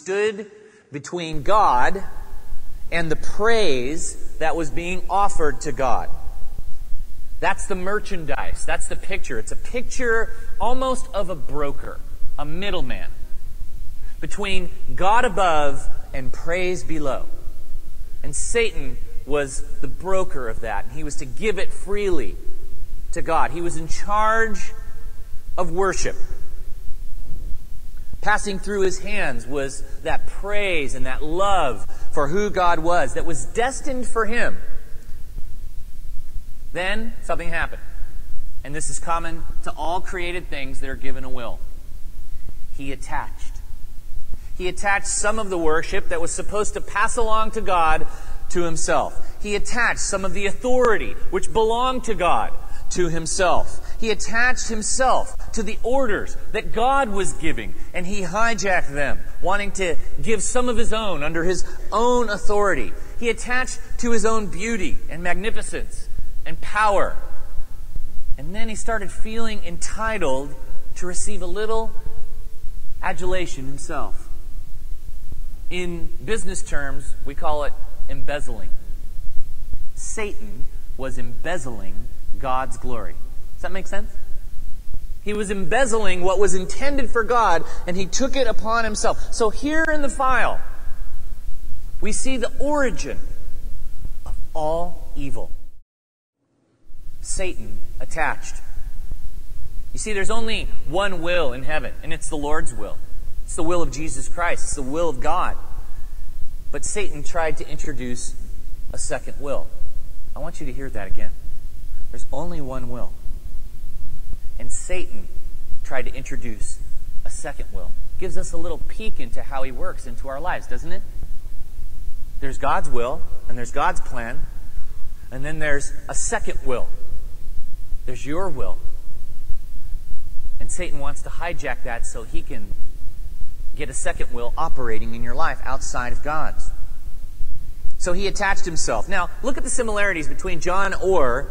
stood between God and the praise that was being offered to God. That's the merchandise. That's the picture. It's a picture almost of a broker, a middleman, between God above and praise below. And Satan was the broker of that. And he was to give it freely to God. He was in charge of worship. Passing through his hands was that praise and that love for who God was that was destined for him. Then something happened. And this is common to all created things that are given a will. He attached. He attached some of the worship that was supposed to pass along to God to himself. He attached some of the authority which belonged to God to himself. He attached himself to the orders that God was giving, and he hijacked them, wanting to give some of his own under his own authority. He attached to his own beauty and magnificence and power. And then he started feeling entitled to receive a little adulation himself. In business terms, we call it embezzling. Satan was embezzling God's glory. Does that make sense? He was embezzling what was intended for God, and he took it upon himself. So here in the file, we see the origin of all evil. Satan attached. You see, there's only one will in heaven, and it's the Lord's will. It's the will of Jesus Christ. It's the will of God. But Satan tried to introduce a second will. I want you to hear that again. There's only one will. And Satan tried to introduce a second will. Gives us a little peek into how he works into our lives, doesn't it? There's God's will, and there's God's plan, and then there's a second will. There's your will. And Satan wants to hijack that so he can get a second will operating in your life outside of God's. So he attached himself. Now, look at the similarities between John Orr